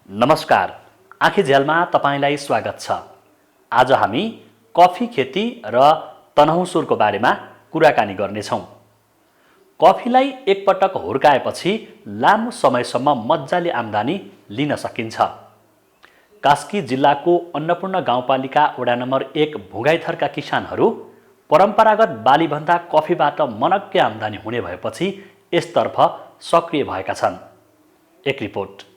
नमस्कार, आँखी झ्यालमा तपाईलाई स्वागत छ। आज हामी कफी खेती र तनहुँसुरको बारेमा कुराकानी गर्नेछौँ। कफीलाई एकपटक हुर्काएपछि लामो समयसम्म मजाले आम्दानी लिन सकिन्छ। कास्की जिल्लाको अन्नपूर्ण गाउँपालिका वडा नम्बर 1 भुगाइथरका किसानहरू परम्परागत बालीभन्दा कफीबाट मनग्गे आम्दानी हुने भएपछि यसतर्फ सक्रिय भएका छन्। एक रिपोर्ट।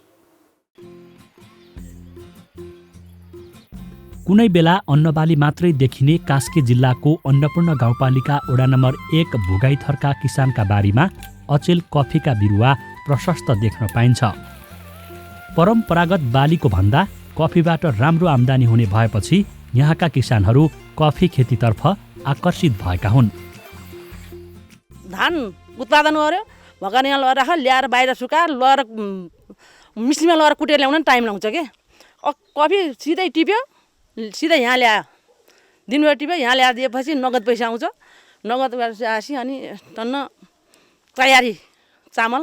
कुनै बेला अन्नबाली मात्रै देखिने कास्की जिल्लाको अन्नपूर्ण गाउँपालिका वडा नम्बर 1 भुगाइथरका किसानका बारीमा अचेल कफीका बिरुवा प्रशस्त देख्न पाइन्छ। परम्परागत बालीको भन्दा कफीबाट राम्रो आम्दानी हुने भएपछि यहाँका किसानहरू कफी खेतीतर्फ आकर्षित भएका हुन्। धान उत्पादन गर्यो, भगानीमा लगेर राख, ल्याएर बाहिर सुकाएर लगेर मिक्सीमा लगेर कुटेर ल्याउन टाइम लाग्छ के। कफी सिधै टिप्यो, सिधै यहाँ ल्यायो, दिनभर टिप्यो, यहाँ ल्याएर दिएपछि नगद पैसा आउँछ। नगद पैसा आएपछि अनि टन्न तयारी चामल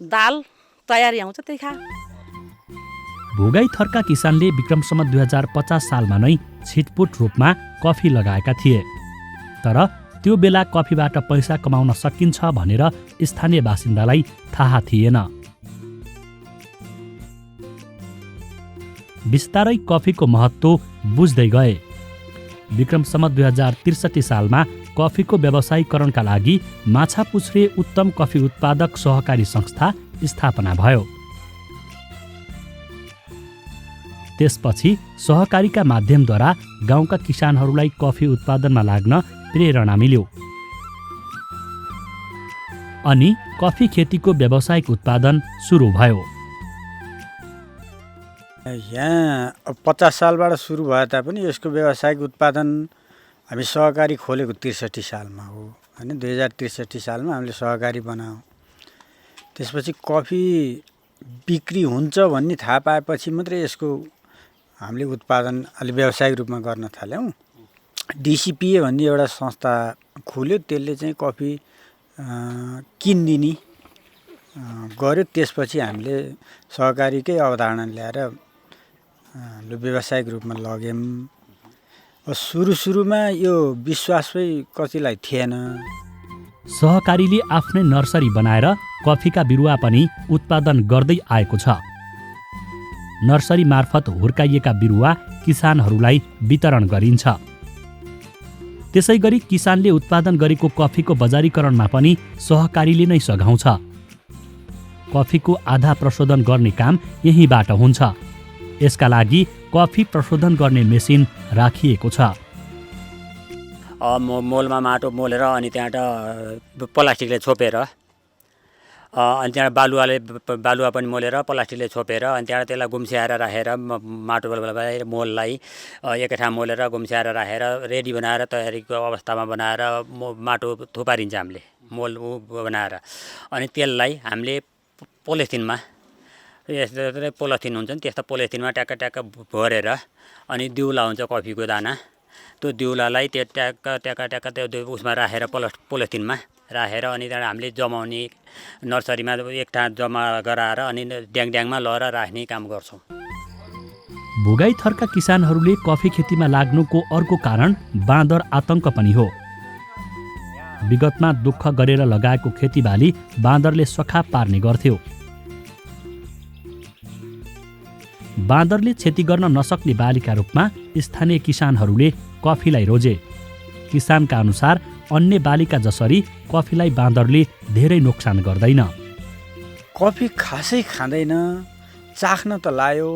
दाल तयारी आउँछ, त्यही खा। भुगाइथरका किसानले विक्रमसम्म 2050 सालमा नै छिटपुट रूपमा कफी लगाएका थिए। तर त्यो बेला कफीबाट पैसा कमाउन सकिन्छ भनेर स्थानीय बासिन्दालाई थाहा थिएन। बिस्तारै कफीको महत्त्व बुझ्दै गए। विक्रमसम्म 2063 सालमा कफीको व्यवसायीकरणका लागि माछापुच्छ्रे उत्तम कफी उत्पादक सहकारी संस्था स्थापना भयो। त्यसपछि सहकारीका माध्यमद्वारा गाउँका किसानहरूलाई कफी उत्पादनमा लाग्न प्रेरणा मिल्यो। अनि कफी खेतीको व्यावसायिक उत्पादन सुरु भयो। यहाँ 50 सालबाट सुरु भए तापनि यसको व्यावसायिक उत्पादन हामी सहकारी खोलेको 63 सालमा हो हैन। 2063 सालमा हामीले सहकारी बनायौँ। त्यसपछि कफी बिक्री हुन्छ भन्ने थाहा पाएपछि मात्रै यसको हामीले उत्पादन अलि व्यावसायिक रूपमा गर्न थाल्यौँ। डिसिपिए भन्ने एउटा संस्था खुल्यो, त्यसले चाहिँ कफी किनिदिने गर्यो। त्यसपछि हामीले सहकारीकै अवधारणा ल्याएर हामीले व्यावसायिक रूपमा लग्यौँ। सुरुमा यो विश्वासै कतिलाई थिएन। सहकारीले आफ्नै नर्सरी बनाएर कफीका बिरुवा पनि उत्पादन गर्दै आएको छ। नर्सरी मार्फत हुर्काइएका बिरुवा किसानहरूलाई वितरण गरिन्छ। त्यसैगरी किसानले उत्पादन गरेको कफीको बजारीकरणमा पनि सहकारीले नै सघाउँछ। कफीको आधा प्रशोधन गर्ने काम यहीँबाट हुन्छ। यसका लागि कफी प्रशोधन गर्ने मेसिन राखिएको छ। मोलमा माटो मोलेर अनि त्यहाँबाट प्लास्टिकले छोपेर अनि त्यहाँ बालुवा पनि मोलेर प्लास्टिकले छोपेर अनि त्यहाँबाट त्यसलाई गुम्स्याएर राखेर माटो मोललाई एकै ठाउँ मोलेर गुम्स्याएर राखेर रेडी बनाएर तयारीको अवस्थामा बनाएर माटो थुपारिन्छ हामीले मोल बनाएर। अनि त्यसलाई हामीले पोलिथिनमा यस्तो पोलिथिन हुन्छ नि, त्यस्तो पोलिथिनमा ट्याक्क भरेर अनि दिउला हुन्छ कफीको दाना, त्यो दिउलालाई त्यो ट्याक्क त्यो उसमा राखेर पोलिथिनमा राखेर अनि त्यहाँबाट हामीले जमाउने नर्सरीमा एक ठाउँ जम्मा गराएर अनि ड्याङमा लगेर राख्ने काम गर्छौँ। भुगाइथरका किसानहरूले कफी खेतीमा लाग्नुको अर्को कारण बाँदर आतंक पनि हो। विगतमा दुःख गरेर लगाएको खेतीबाली बाँदरले सखा पार्ने गर्थ्यो। बाँदरले क्षति गर्न नसक्ने बालीका रूपमा स्थानीय किसानहरूले कफीलाई रोजे। किसानका अनुसार अन्य बालीका जसरी कफीलाई बाँदरले धेरै नोक्सान गर्दैन। कफी खासै खाँदैन, चाख्न त लायो,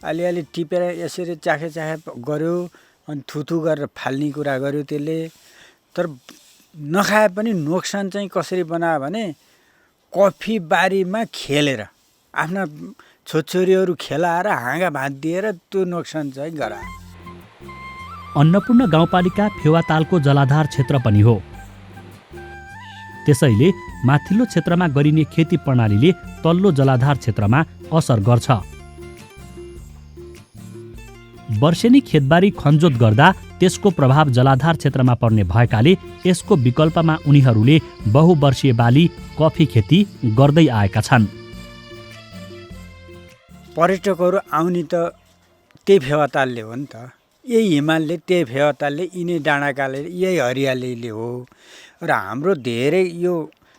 अलिअलि टिपेर यसरी चाखे गर्यो अनि थुथु गरेर फाल्ने कुरा गर्यो त्यसले। तर नखाए पनि नोक्सान चाहिँ कसरी बनायो भने कफी बारीमा खेलेर आफ्ना छोरछोरीहरू खेलाएर हाँगा भात दिएर त्यो नोक्सान चाहिँ गरायो। अन्नपूर्ण गाउँपालिका फेवातालको जलाधार क्षेत्र पनि हो। त्यसैले माथिल्लो क्षेत्रमा गरिने खेती प्रणालीले तल्लो जलाधार क्षेत्रमा असर गर्छ। वर्षेनी खेतबारी खनजोत गर्दा त्यसको प्रभाव जलाधार क्षेत्रमा पर्ने भएकाले यसको विकल्पमा उनीहरूले बहुवर्षीय बाली कफी खेती गर्दै आएका छन्। पर्यटकहरू आउने त त्यही फेवातालले हो नि त, यही हिमालले, त्यही फेवातालले, यिनै डाँडाकाले, यही हरियालीले हो। र हाम्रो धेरै यो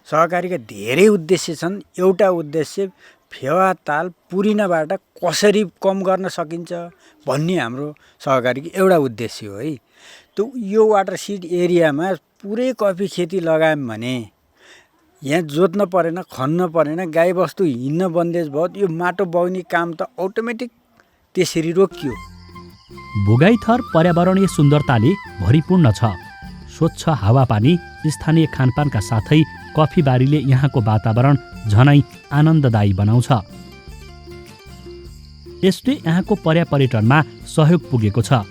सहकारीका धेरै उद्देश्य छन्। एउटा उद्देश्य फेवाताल पुरिनबाट कसरी कम गर्न सकिन्छ भन्ने हाम्रो सहकारीको एउटा उद्देश्य हो है। त्यो यो वाटरसिड एरियामा पुरै कफी खेती लगायौँ भने यहाँ जोत्न परेन, खन्न परेन, गाईबस्तु हिँड्न बन्देज भयो, यो माटो बग्ने काम त अटोमेटिक त्यसरी रोकियो। भोगाइथर पर्यावरणीय सुन्दरताले भरिपूर्ण छ। स्वच्छ हावापानी, स्थानीय खानपानका साथै कफी बारीले यहाँको वातावरण झनै आनन्ददायी बनाउँछ। यसले यहाँको पर्यटनमा सहयोग पुगेको छ।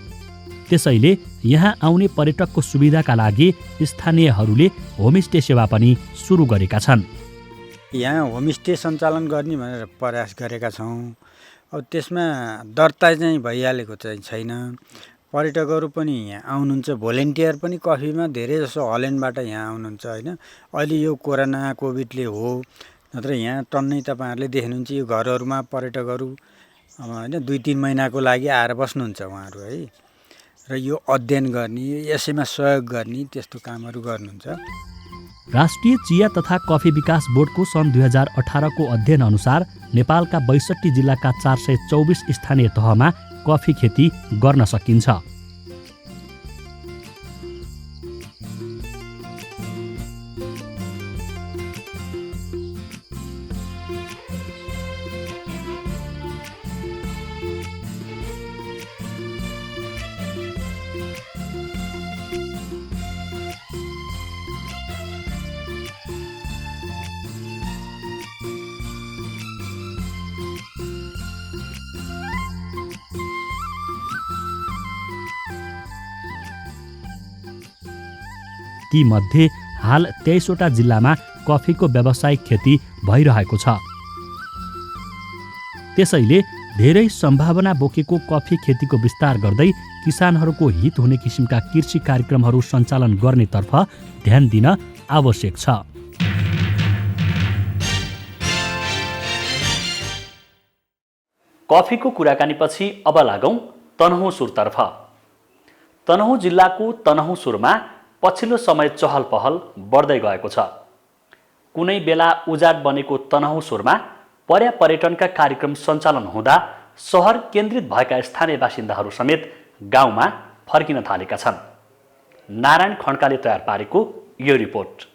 त्यसैले यहाँ आउने पर्यटकको सुविधाका लागि स्थानीयहरूले होमस्टे सेवा पनि सुरु गरेका छन्। यहाँ होमस्टे सञ्चालन गर्ने भनेर प्रयास गरेका छौँ। अब त्यसमा दर्ता चाहिँ भइहालेको चाहिँ छैन। पर्यटकहरू पनि यहाँ आउनुहुन्छ, भोलिन्टियर पनि कफीमा धेरै जसो हल्यान्डबाट यहाँ आउनुहुन्छ होइन। अहिले यो कोरोना कोभिडले हो, नत्र यहाँ टन्नै तपाईँहरूले देख्नुहुन्छ यो घरहरूमा पर्यटकहरू होइन 2-3 महिनाको लागि आएर बस्नुहुन्छ उहाँहरू है। र यो अध्ययन गर्ने, यसैमा सहयोग गर्ने त्यस्तो कामहरू गर्नुहुन्छ। राष्ट्रिय चिया तथा कफी विकास बोर्डको सन् 2018 को अध्ययन अनुसार नेपालका 62 जिल्लाका 424 स्थानीय तहमा कफी खेती गर्न सकिन्छ। तीमध्ये हाल 23वटा जिल्लामा कफीको व्यावसायिक खेती भइरहेको छ। त्यसैले धेरै सम्भावना बोकेको कफी खेतीको विस्तार गर्दै किसानहरूको हित हुने किसिमका कृषि कार्यक्रमहरू सञ्चालन गर्नेतर्फ ध्यान दिन आवश्यक छ। कफीको कुराकानीपछि अब लागौं तनहुँ सुरतर्फ। तनहुँ जिल्लाको तनहुँ सुरमा पछिल्लो समय चहल पहल बढ्दै गएको छ। कुनै बेला उजाड बनेको तनहुँ सुरमा पर्यटनका कार्यक्रम सञ्चालन हुँदा सहर केन्द्रित भएका स्थानीय बासिन्दाहरू समेत गाउँमा फर्किन थालेका छन्। नारायण खड्काले तयार पारेको यो रिपोर्ट।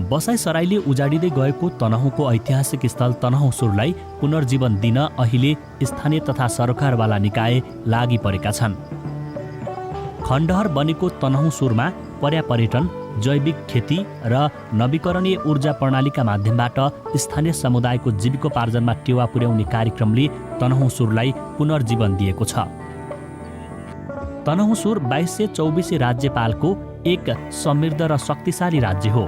बसाइसराईले उजाडिँदै गएको तनहुँको ऐतिहासिक स्थल तनहुँ सुरलाई पुनर्जीवन दिन अहिले स्थानीय तथा सरकारवाला निकाय लागि परेका छन्। खण्डहर बनेको तनहुँ सुरमा पर्यटन, जैविक खेती र नवीकरणीय ऊर्जा प्रणालीका माध्यमबाट स्थानीय समुदायको जीविकोपार्जनमा टेवा पुर्याउने कार्यक्रमले तनहुँ सुरलाई पुनर्जीवन दिएको छ। तनहुँ सुर 2224 राज्यपालको एक समृद्ध र शक्तिशाली राज्य हो।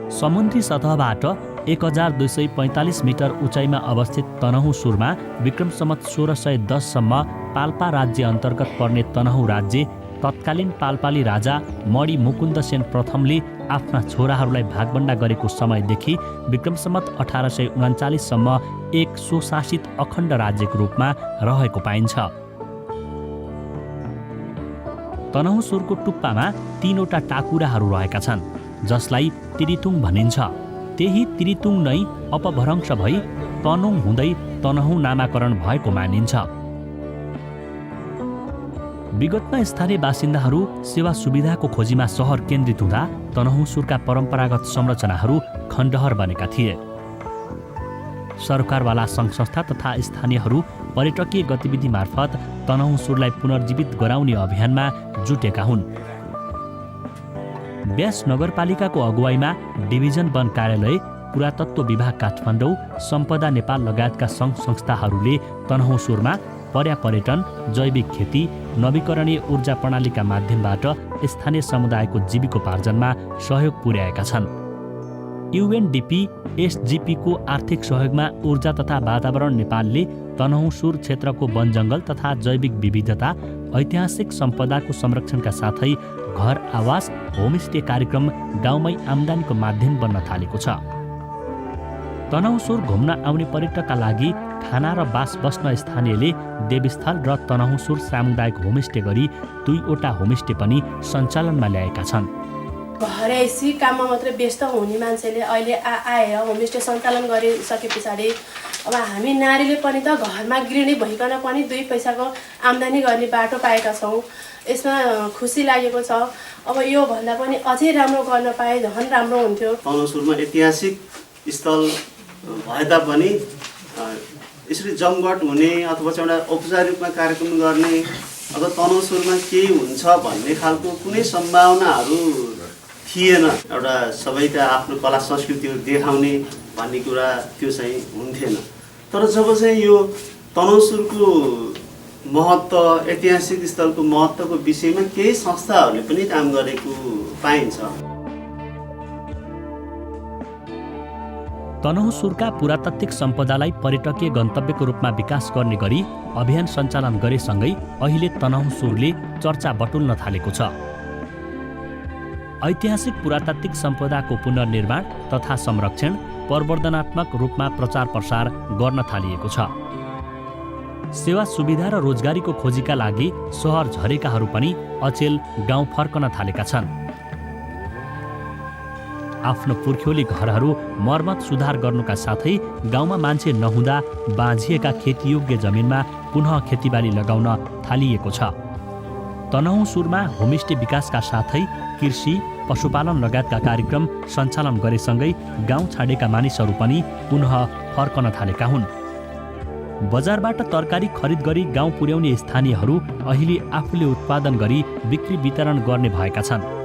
समुद्री सतहबाट 1245 मिटर उचाइमा अवस्थित तनहुँ सुरमा विक्रम सम्वत 1610 सम्म पाल्पा राज्य अन्तर्गत पर्ने तनहुँ राज्य तत्कालीन पाल्पाली राजा मणि मुकुन्द सेन प्रथमले आफ्ना छोराहरूलाई भागबण्डा गरेको समयदेखि विक्रम सम्वत 1839 सम्म एक स्वशासित अखण्ड राज्यको रूपमा रहेको पाइन्छ। तनहुँ सुरको टुप्पामा 3वटा टाकुराहरू रहेका छन्, जसलाई तिरितुङ भनिन्छ। त्यही तिरितुङ नै अपभ्रंश भई तनुङ हुँदै तनहुँ नामाकरण भएको मानिन्छ। विगतमा स्थानीय बासिन्दाहरू सेवा सुविधाको खोजीमा सहर केन्द्रित हुँदा तनहुँ सुरका परम्परागत संरचनाहरू खण्डहर बनेका थिए। सरकारवाला सङ्घ संस्था तथा स्थानीयहरू पर्यटकीय गतिविधि मार्फत तनहुँ सुरलाई पुनर्जीवित गराउने अभियानमा जुटेका हुन्। व्यास नगरपालिकाको अगुवाईमा डिभिजन वन कार्यालय, पुरातत्व विभाग काठमाडौँ, सम्पदा नेपाल लगायतका सङ्घ संस्थाहरूले तनहुँ सुरमा पर्यटन, जैविक खेती, नवीकरणीय ऊर्जा प्रणालीका माध्यमबाट स्थानीय समुदायको जीविकोपार्जनमा सहयोग पुर्याएका छन्। UNDP SGPको आर्थिक सहयोगमा ऊर्जा तथा वातावरण नेपालले तनहुँ सुर क्षेत्रको वन जङ्गल तथा जैविक विविधता, ऐतिहासिक सम्पदाको संरक्षणका साथै घर आवास होमस्टे कार्यक्रम गाउँमै आम्दानीको माध्यम बन्न थालेको छ। तनहुँ सुर घुम्न आउने पर्यटकका लागि खाना र बास बस्न स्थानीयले देवस्थल र तनहुँ सुर सामुदायिक होमस्टे गरी 2वटा होमस्टे पनि सञ्चालनमा ल्याएका छन्। घरैसी काममा मात्रै व्यस्त हुने मान्छेले अहिले आएर होमस्टे सञ्चालन गरिसके पछाडि अब हामी नारीले पनि त घरमा गृहिणी भइकन पनि 2 पैसाको आम्दानी गर्ने बाटो पाएका छौँ। यसमा खुसी लागेको छ। अब यो भन्दा पनि अझै राम्रो गर्न पाए झन् राम्रो हुन्थ्यो। तनहुँ सुरमा ऐतिहासिक स्थल भए तापनि यसरी जमघट हुने अथवा चाहिँ एउटा औपचारिक रूपमा कार्यक्रम गर्ने अथवा तनहुँ सुरमा केही हुन्छ भन्ने खालको कुनै सम्भावनाहरू थिएन। एउटा सबैका आफ्नो कला संस्कृतिहरू देखाउने भन्ने कुरा त्यो चाहिँ हुन्थेन। तर जब चाहिँ यो तनहुँ सुरको महत्त्व, ऐतिहासिक स्थलको महत्त्वको विषयमा केही संस्थाहरूले पनि काम गरेको पाइन्छ। तनहुँ सुरका पुरातात्विक सम्पदालाई पर्यटकीय गन्तव्यको रूपमा विकास गर्ने गरी अभियान सञ्चालन गरेसँगै अहिले तनहुँ सुरले चर्चा बटुल्न थालेको छ। ऐतिहासिक पुरातात्विक सम्पदाको पुनर्निर्माण तथा संरक्षण प्रवर्धनात्मक रूपमा प्रचार प्रसार गर्न थालिएको छ। सेवा सुविधा र रोजगारीको खोजीका लागि सहर झरेकाहरू पनि अचेल गाउँ फर्कन थालेका छन्। आफ्नो पुर्ख्यौली घरहरू मर्मत सुधार गर्नुका साथै गाउँमा मान्छे नहुँदा बाँझिएका खेतीयोग्य जमिनमा पुनः खेतीबाली लगाउन थालिएको छ। तनहुँ सुरमा होमस्टे विकासका साथै कृषि, पशुपालन लगायतका कार्यक्रम सञ्चालन गरेसँगै गाउँ छाडेका मानिसहरू पनि पुनः फर्कन थालेका हुन्। बजारबाट तरकारी खरिद गरी गाउँ पुर्याउने स्थानीयहरू अहिले आफूले उत्पादन गरी बिक्री वितरण गर्ने भएका छन्।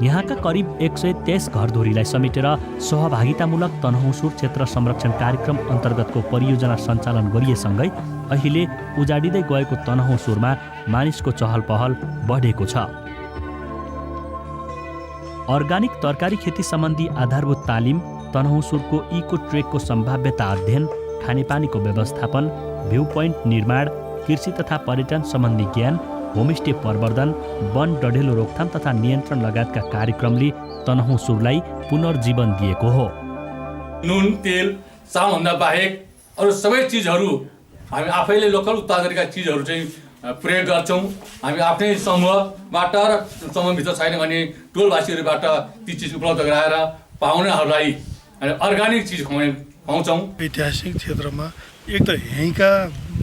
यहाँका करिब 123 घरधुरीलाई समेटेर सहभागितामूलक तनहुँ सुर क्षेत्र संरक्षण कार्यक्रम अन्तर्गतको परियोजना सञ्चालन गरिएसँगै अहिले उजाडिँदै गएको तनहुँ सुरमा मानिसको चहल पहल बढेको छ। अर्गानिक तरकारी खेती सम्बन्धी आधारभूत तालिम, तनहुँ सुरको इको ट्रेकको सम्भाव्यता अध्ययन, खानेपानीको व्यवस्थापन, भ्यू पोइन्ट निर्माण, कृषि तथा पर्यटन सम्बन्धी ज्ञान, होमस्टे प्रवर्धन, वन डढेलो रोकथाम तथा नियन्त्रण लगायतका कार्यक्रमले तनहुँ सुरलाई पुनर्जीवन दिएको हो। नुन, तेल, चामलभन्दा बाहेक अरू सबै चिजहरू हामी आफैले लोकल उत्पादनका चिजहरू चाहिँ प्रयोग गर्छौँ। हामी आफ्नै समूहबाट र समूहभित्र छैन भने टोलवासीहरूबाट ती चिज उपलब्ध गराएर पाहुनाहरूलाई अर्गानिक चिज खुवाउँछौँ। ऐतिहासिक क्षेत्रमा एक त यहीँका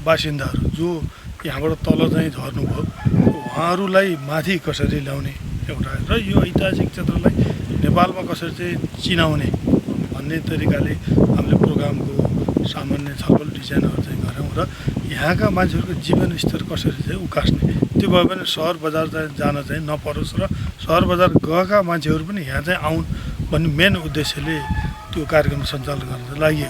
बासिन्दाहरू जो यहाँबाट तल चाहिँ झर्नुभयो उहाँहरूलाई माथि कसरी ल्याउने एउटा र यो ऐतिहासिक क्षेत्रलाई नेपालमा कसरी चाहिँ चिनाउने भन्ने तरिकाले हामीले प्रोग्रामको सामान्य छलफल डिजाइनहरू चाहिँ गऱ्यौँ र यहाँका मान्छेहरूको जीवन स्तर कसरी चाहिँ उकास्ने, त्यो भयो भने सहर बजार जान चाहिँ नपरोस् र सहर बजार गएका मान्छेहरू पनि यहाँ चाहिँ आउन् भन्ने मेन उद्देश्यले त्यो कार्यक्रम सञ्चालन गर्न लागि।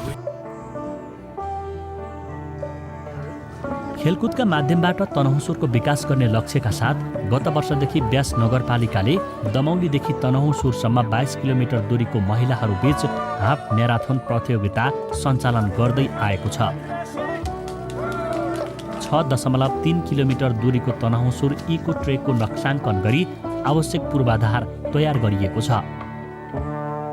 खेलकुदका माध्यमबाट तनहुँ सुरको विकास गर्ने लक्ष्यका साथ गत वर्षदेखि ब्यास नगरपालिकाले दमौलीदेखि तनहुँ सुरसम्म 22 किलोमिटर दूरीको महिलाहरूबीच हाफ म्याराथन प्रतियोगिता सञ्चालन गर्दै आएको छ। 6.3 किलोमिटर दूरीको तनहुँ सुर इको ट्रेकको नक्साङ्कन गरी आवश्यक पूर्वाधार तयार गरिएको छ।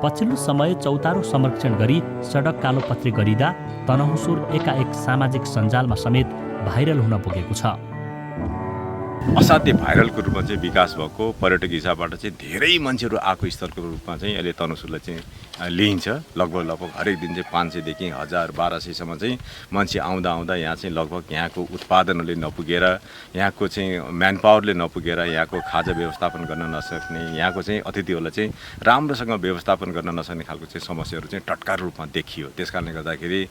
पछिल्लो समय चौतारो संरक्षण गरी सडक कालोपत्री गरिँदा तनहुँ सुर एकाएक सामाजिक सञ्जालमा समेत भाइरल हुन पुगेको छ। असाध्य भाइरलको रूपमा चाहिँ विकास भएको पर्यटक हिसाबबाट चाहिँ धेरै मान्छेहरू आएको स्थलको रूपमा चाहिँ अहिले तनहुँ सुरलाई चाहिँ लिइन्छ। लगभग हरेक दिन चाहिँ 500 देखि 1000 1200सम्म चाहिँ मान्छे आउँदा यहाँ चाहिँ लगभग यहाँको उत्पादनहरूले नपुगेर, यहाँको चाहिँ म्यान पावरले नपुगेर, यहाँको खाजा व्यवस्थापन गर्न नसक्ने, यहाँको चाहिँ अतिथिहरूलाई चाहिँ राम्रोसँग व्यवस्थापन गर्न नसक्ने खालको चाहिँ समस्याहरू चाहिँ टटकार रूपमा देखियो। त्यस कारणले गर्दाखेरि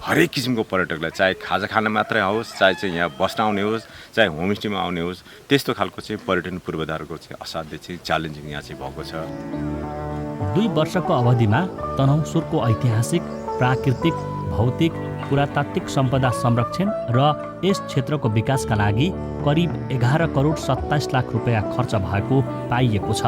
हरेक किसिमको पर्यटकलाई चाहे खाजा खान मात्रै होस्, चाहे चाहिँ यहाँ बस्न आउने होस्, चाहे होमस्टेमा आउने होस्, त्यस्तो खालको चाहिँ पर्यटन पूर्वाधारको चाहिँ असाध्य चाहिँ च्यालेन्जिङ यहाँ चाहिँ भएको छ। 2 वर्षको अवधिमा तनहुँ सुरको ऐतिहासिक, प्राकृतिक, भौतिक, पुरातात्विक सम्पदा संरक्षण र यस क्षेत्रको विकासका लागि करिब 11 करोड 27 लाख रुपैयाँ खर्च भएको पाइएको छ।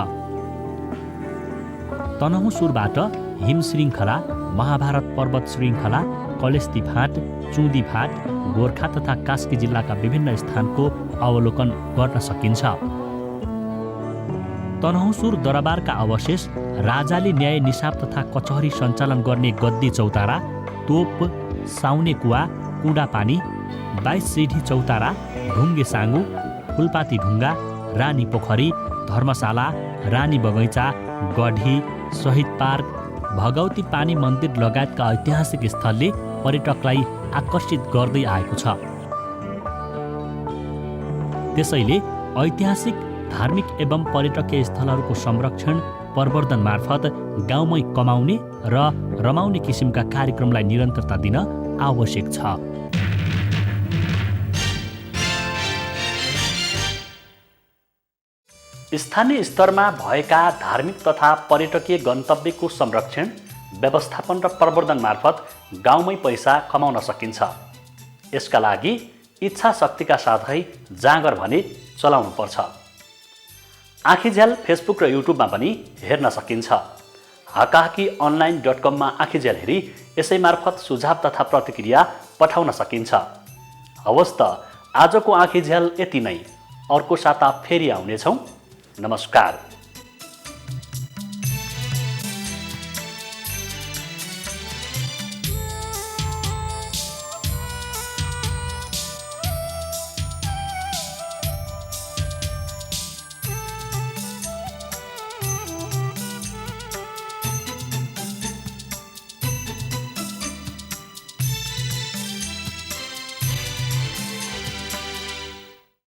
तनहुँ सुरबाट हिम श्रृङ्खला, महाभारत पर्वत श्रृङ्खला, कलेस्ती फाँट, चुदी फाँट, गोर्खा तथा कास्की जिल्लाका विभिन्न स्थानको अवलोकन गर्न सकिन्छ। तनहुँसुर दरबारका अवशेष, राजाले न्याय निसाब तथा कचहरी सञ्चालन गर्ने गद्दी चौतारा, तोप, साउने कुवा, कुँडापानी, 22 सिढी चौतारा, ढुङ्गे साङ्गु, फुलपाती ढुङ्गा, रानी पोखरी, धर्मशाला, रानी बगैँचा, गढी, शहीद पार्क, भगवती पानी मन्दिर लगायतका ऐतिहासिक स्थलले पर्यटकलाई आकर्षित गर्दै आएको छ। त्यसैले ऐतिहासिक, धार्मिक एवं पर्यटकीय स्थलहरूको संरक्षण, प्रवर्धन मार्फत गाउँमै कमाउने र रमाउने किसिमका कार्यक्रमलाई निरन्तरता दिन आवश्यक छ। स्थानीय स्तरमा भएका धार्मिक तथा पर्यटकीय गन्तव्यको संरक्षण, व्यवस्थापन र प्रवर्धन मार्फत गाउँमै पैसा कमाउन सकिन्छ। यसका लागि इच्छा शक्तिका साथै जाँगर भने चलाउनुपर्छ। आँखीझ्याल फेसबुक र युट्युबमा पनि हेर्न सकिन्छ। hakahakionline.com मा आँखीझ्याल हेरी यसै मार्फत सुझाव तथा प्रतिक्रिया पठाउन सकिन्छ। हवस् त आजको आँखीझ्याल यति नै। अर्को साता फेरि आउनेछौँ। नमस्कार।